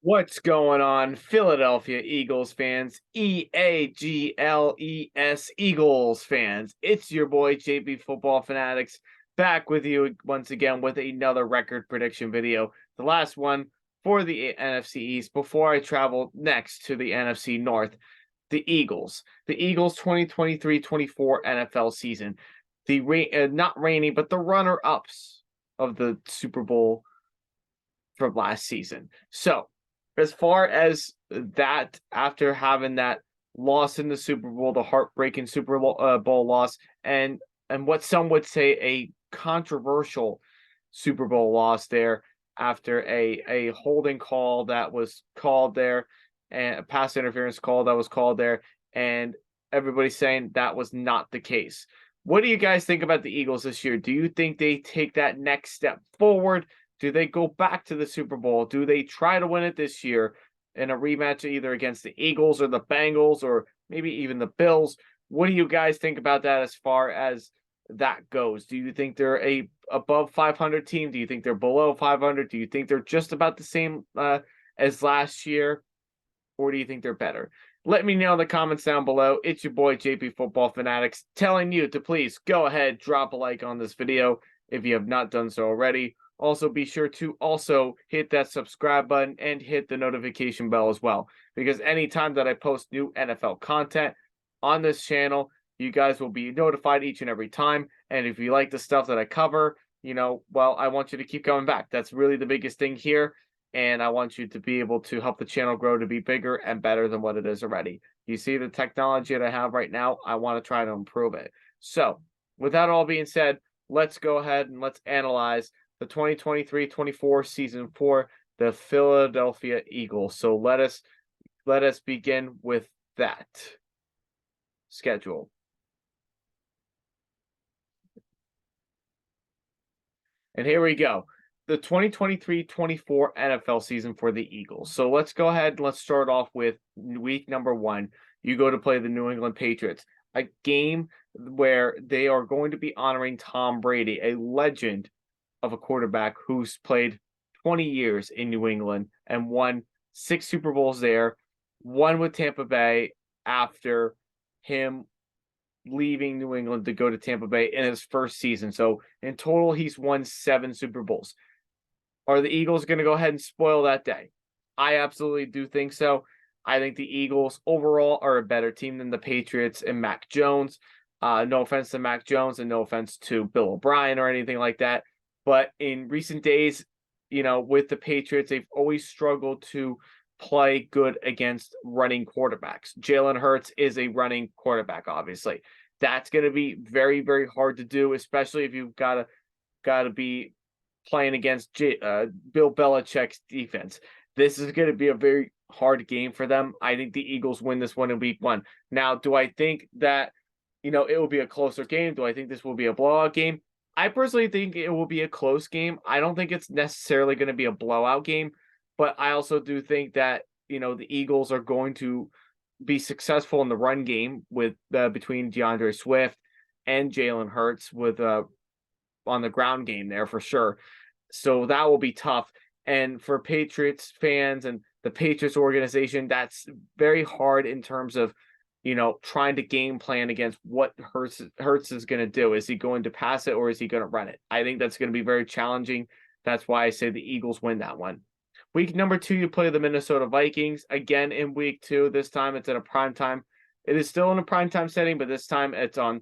What's going on, Philadelphia Eagles fans? Eagles fans. It's your boy JP Football Fanatics back with you once again with another record prediction video. The last one for the NFC East before I travel next to the NFC North. The Eagles. The Eagles 2023-24 NFL season. Not reigning, but the runner-ups of the Super Bowl from last season. So, as far as that, after having that loss in the Super Bowl, the heartbreaking Bowl loss, and what some would say a controversial Super Bowl loss there after a holding call that was called there, and a pass interference call that was called there, and everybody's saying that was not the case. What do you guys think about the Eagles this year? Do you think they take that next step forward? Do they go back to the Super Bowl? Do they try to win it this year in a rematch either against the Eagles or the Bengals or maybe even the Bills? What do you guys think about that as far as that goes? Do you think they're a above 500 team? Do you think they're below 500? Do you think they're just about the same as last year? Or do you think they're better? Let me know in the comments down below. It's your boy JP Football Fanatics telling you to please go ahead, drop a like on this video if you have not done so already. Also, be sure to also hit that subscribe button and hit the notification bell as well. Because anytime that I post new NFL content on this channel, you guys will be notified each and every time. And if you like the stuff that I cover, well, I want you to keep coming back. That's really the biggest thing here. And I want you to be able to help the channel grow to be bigger and better than what it is already. You see the technology that I have right now? I want to try to improve it. So, with that all being said, let's go ahead and let's analyze the 2023-24 season for the Philadelphia Eagles. So let us begin with that schedule. And here we go. The 2023-24 NFL season for the Eagles. So let's go ahead and let's start off with week number 1. You go to play the New England Patriots, a game where they are going to be honoring Tom Brady, a legend of a quarterback who's played 20 years in New England and won 6 Super Bowls there, one with Tampa Bay after him leaving New England to go to Tampa Bay in his first season. So in total, he's won 7 Super Bowls. Are the Eagles going to go ahead and spoil that day? I absolutely do think so. I think the Eagles overall are a better team than the Patriots and Mac Jones. No offense to Mac Jones and no offense to Bill O'Brien or anything like that. But in recent days, with the Patriots, they've always struggled to play good against running quarterbacks. Jalen Hurts is a running quarterback, obviously. That's going to be very, very hard to do, especially if you've got to be playing against Bill Belichick's defense. This is going to be a very hard game for them. I think the Eagles win this one in week 1. Now, do I think that, it will be a closer game? Do I think this will be a blowout game? I personally think it will be a close game. I don't think it's necessarily going to be a blowout game, but I also do think that, the Eagles are going to be successful in the run game with between DeAndre Swift and Jalen Hurts with on the ground game there for sure. So that will be tough. And for Patriots fans and the Patriots organization, that's very hard in terms of, trying to game plan against what Hurts is going to do. Is he going to pass it or is he going to run it? I think that's going to be very challenging. That's why I say the Eagles win that one. Week number 2, you play the Minnesota Vikings. Again, in week 2, this time it's at a prime time. It is still in a prime time setting, but this time it's on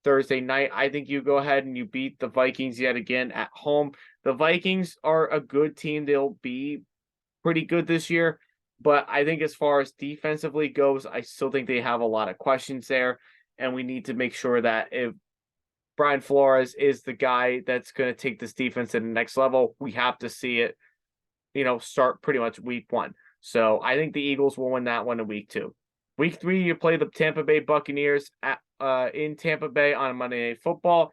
Thursday night. I think you go ahead and you beat the Vikings yet again at home. The Vikings are a good team. They'll be pretty good this year. But I think as far as defensively goes, I still think they have a lot of questions there. And we need to make sure that if Brian Flores is the guy that's going to take this defense to the next level, we have to see it, start pretty much week 1. So I think the Eagles will win that one in week 2. Week 3, you play the Tampa Bay Buccaneers in Tampa Bay on Monday Night Football.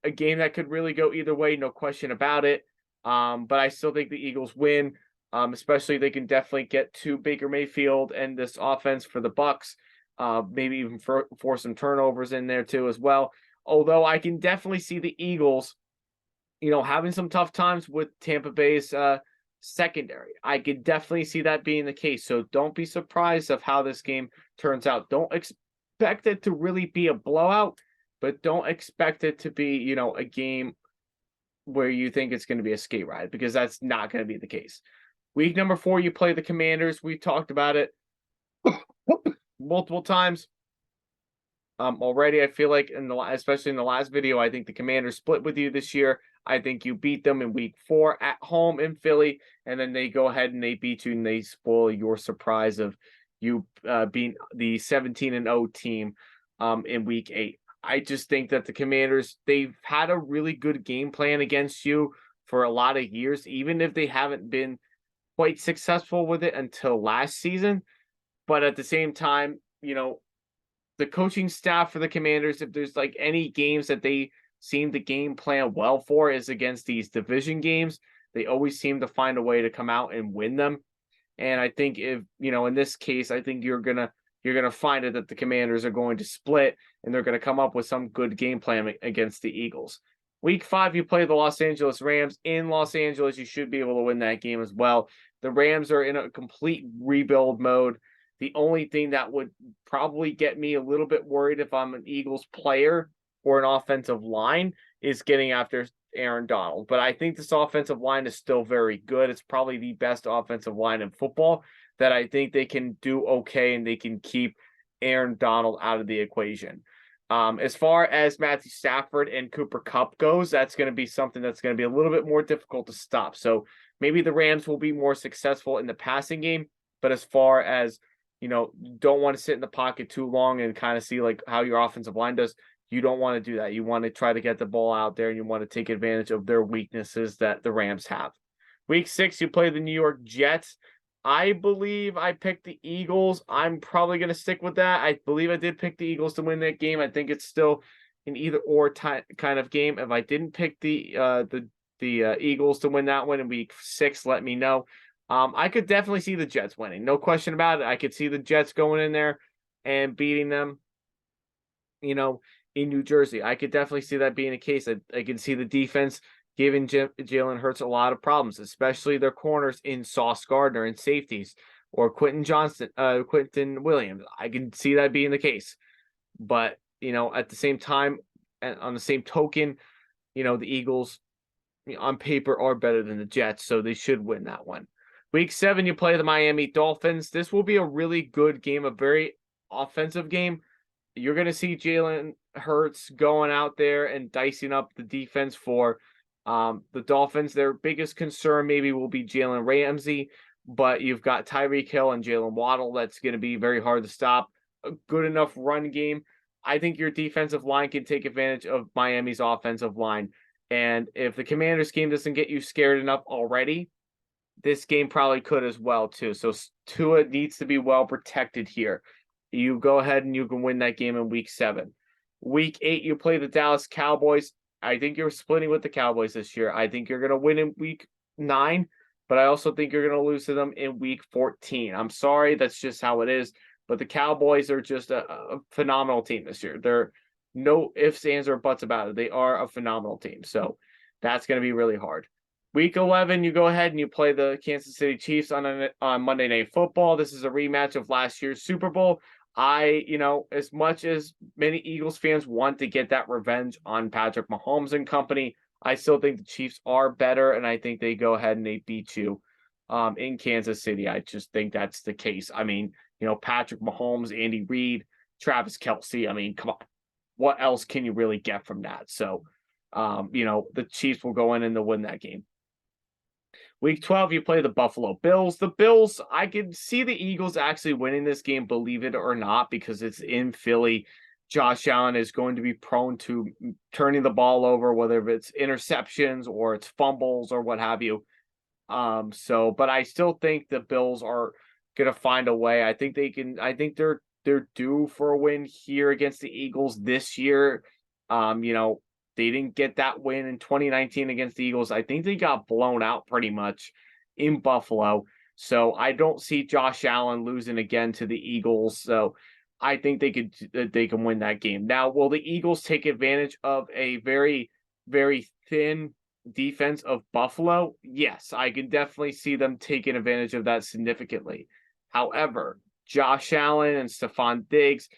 A game that could really go either way, no question about it. But I still think the Eagles win. Especially they can definitely get to Baker Mayfield and this offense for the Bucks. Maybe even for some turnovers in there too as well. Although I can definitely see the Eagles, having some tough times with Tampa Bay's secondary. I could definitely see that being the case. So don't be surprised of how this game turns out. Don't expect it to really be a blowout, but don't expect it to be, a game where you think it's going to be a skate ride, because that's not going to be the case. Week number 4, you play the Commanders. We talked about it multiple times. Already, I feel like especially in the last video, I think the Commanders split with you this year. I think you beat them in week 4 at home in Philly, and then they go ahead and they beat you and they spoil your surprise of you being the 17-0 team in week 8. I just think that the Commanders, they've had a really good game plan against you for a lot of years, even if they haven't been quite successful with it until last season. But at the same time, the coaching staff for the Commanders, if there's like any games that they seem to game plan well for, is against these division games. They always seem to find a way to come out and win them. And I think if, in this case, I think you're gonna find it that the Commanders are going to split and they're going to come up with some good game plan against the Eagles. Week 5, you play the Los Angeles Rams in Los Angeles. You should be able to win that game as well. The Rams are in a complete rebuild mode. The only thing that would probably get me a little bit worried if I'm an Eagles player or an offensive line is getting after Aaron Donald. But I think this offensive line is still very good. It's probably the best offensive line in football, that I think they can do okay and they can keep Aaron Donald out of the equation. As far as Matthew Stafford and Cooper Kupp goes, that's going to be something that's going to be a little bit more difficult to stop. So maybe the Rams will be more successful in the passing game, but as far as don't want to sit in the pocket too long and kind of see like how your offensive line does. You don't want to do that. You want to try to get the ball out there and you want to take advantage of their weaknesses that the Rams have. Week 6, you play the New York Jets. I believe I picked the Eagles. I'm probably going to stick with that. I believe I did pick the Eagles to win that game. I think it's still an either or kind of game. If I didn't pick the Eagles to win that one in week 6, let me know. I could definitely see the Jets winning. No question about it. I could see the Jets going in there and beating them, in New Jersey. I could definitely see that being the case. I can see the defense giving Jalen Hurts a lot of problems, especially their corners in Sauce Gardner and safeties or Quentin Williams. I can see that being the case. But, at the same time, and on the same token, the Eagles on paper are better than the Jets, so they should win that one. Week 7, you play the Miami Dolphins. This will be a really good game, a very offensive game. You're going to see Jalen Hurts going out there and dicing up the defense for the Dolphins. Their biggest concern maybe will be Jalen Ramsey, but you've got Tyreek Hill and Jalen Waddle. That's going to be very hard to stop. A good enough run game. I think your defensive line can take advantage of Miami's offensive line. And if the Commanders game doesn't get you scared enough already, this game probably could as well, too. So Tua needs to be well protected here. You go ahead and you can win that game in week 7. Week 8, you play the Dallas Cowboys. I think you're splitting with the Cowboys this year. I think you're going to win in week 9, but I also think you're going to lose to them in week 14. I'm sorry, that's just how it is. But the Cowboys are just a phenomenal team this year. They're no ifs, ands, or buts about it. They are a phenomenal team. So that's going to be really hard. Week 11, you go ahead and you play the Kansas City Chiefs on Monday Night Football. This is a rematch of last year's Super Bowl. As much as many Eagles fans want to get that revenge on Patrick Mahomes and company, I still think the Chiefs are better, and I think they go ahead and they beat you in Kansas City. I just think that's the case. I mean, Patrick Mahomes, Andy Reid, Travis Kelce. I mean, come on. What else can you really get from that? So, the Chiefs will go in and they'll win that game. Week 12, you play the Buffalo Bills. The Bills, I can see the Eagles actually winning this game, believe it or not, because it's in Philly. Josh Allen is going to be prone to turning the ball over, whether it's interceptions or it's fumbles or what have you. But I still think the Bills are going to find a way. I think they can. I think they're due for a win here against the Eagles this year. They didn't get that win in 2019 against the Eagles. I think they got blown out pretty much in Buffalo. So I don't see Josh Allen losing again to the Eagles. So I think they can win that game. Now, will the Eagles take advantage of a very, very thin defense of Buffalo, yes, I can definitely see them taking advantage of that significantly. However, Josh Allen and Stephon Diggs,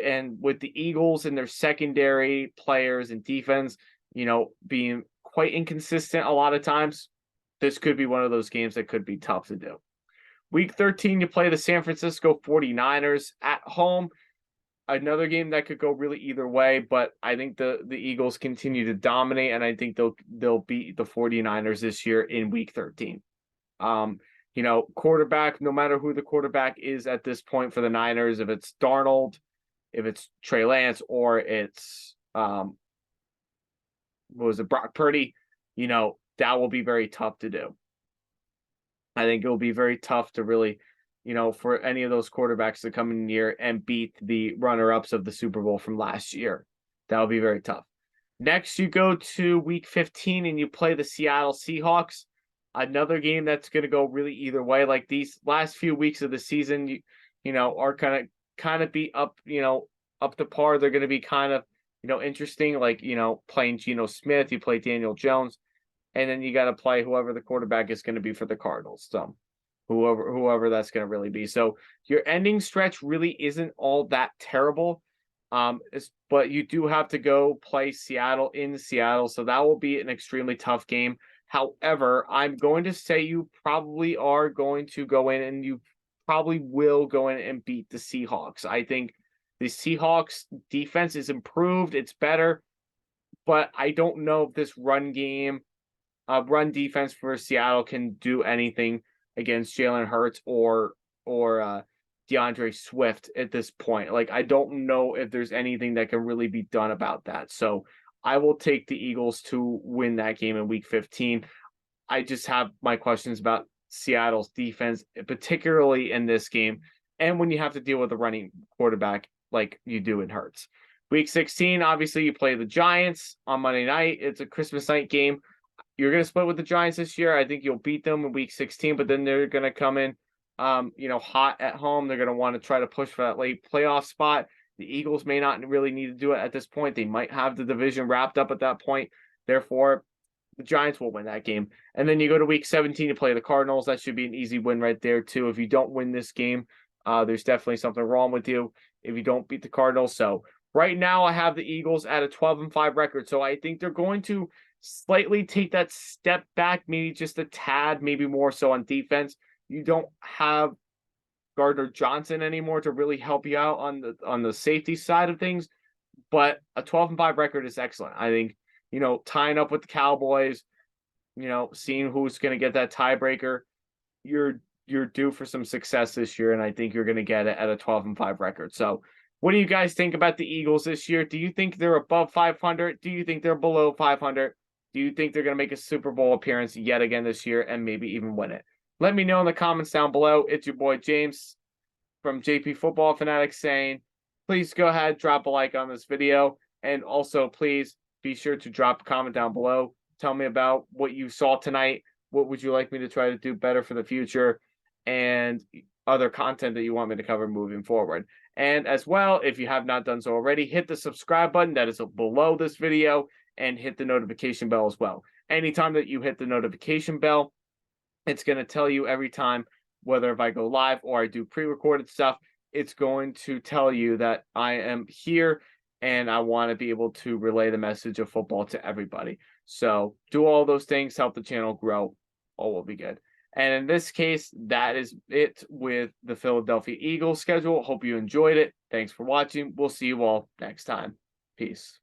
and with the Eagles and their secondary players and defense, being quite inconsistent a lot of times, this could be one of those games that could be tough to do. Week 13, you play the San Francisco 49ers at home. Another game that could go really either way, but I think the Eagles continue to dominate, and I think they'll beat the 49ers this year in week 13. Quarterback, no matter who the quarterback is at this point for the Niners, if it's Darnold, if it's Trey Lance, or it's Brock Purdy, that will be very tough to do. I think it will be very tough to really, for any of those quarterbacks to come in year and beat the runner-ups of the Super Bowl from last year. That will be very tough. Next, you go to week 15 and you play the Seattle Seahawks. Another game that's going to go really either way. Like these last few weeks of the season, are kind of be up, up to par. They're going to be kind of, interesting. Like, playing Geno Smith, you play Daniel Jones, and then you got to play whoever the quarterback is going to be for the Cardinals. So whoever that's going to really be. So your ending stretch really isn't all that terrible. But you do have to go play Seattle in Seattle. So that will be an extremely tough game. However, I'm going to say you probably are going to go in and you probably will go in and beat the Seahawks. I think the Seahawks defense is improved. It's better. But I don't know if this run defense for Seattle can do anything against Jalen Hurts or DeAndre Swift at this point. Like, I don't know if there's anything that can really be done about that. So I will take the Eagles to win that game in week 15. I just have my questions about Seattle's defense, particularly in this game, and when you have to deal with a running quarterback like you do in Hurts. Week 16, obviously, you play the Giants on Monday night. It's a Christmas night game. You're going to split with the Giants this year. I think you'll beat them in week 16, but then they're going to come in, hot at home. They're going to want to try to push for that late playoff spot. The Eagles may not really need to do it at this point. They might have the division wrapped up at that point. Therefore, the Giants will win that game. And then you go to week 17 to play the Cardinals. That should be an easy win right there, too. If you don't win this game, there's definitely something wrong with you if you don't beat the Cardinals. So right now I have the Eagles at a 12-5 record. So I think they're going to slightly take that step back, maybe just a tad, maybe more so on defense. You don't have Gardner Johnson anymore to really help you out on the safety side of things, but a 12-5 record is excellent. I think, tying up with the Cowboys, seeing who's going to get that tiebreaker, you're due for some success this year, and I think you're going to get it at a 12-5 record. So what do you guys think about the Eagles this year? Do you think they're above 500? Do you think they're below 500? Do you think they're going to make a Super Bowl appearance yet again this year and maybe even win it? Let me know in the comments down below. It's your boy James from JP Football Fanatics saying, please go ahead, drop a like on this video. And also, please be sure to drop a comment down below. Tell me about what you saw tonight. What would you like me to try to do better for the future? And other content that you want me to cover moving forward. And as well, if you have not done so already, hit the subscribe button that is below this video and hit the notification bell as well. Anytime that you hit the notification bell, it's going to tell you every time, whether if I go live or I do pre-recorded stuff, it's going to tell you that I am here and I want to be able to relay the message of football to everybody. So do all those things, help the channel grow. All will be good. And in this case, that is it with the Philadelphia Eagles schedule. Hope you enjoyed it. Thanks for watching. We'll see you all next time. Peace.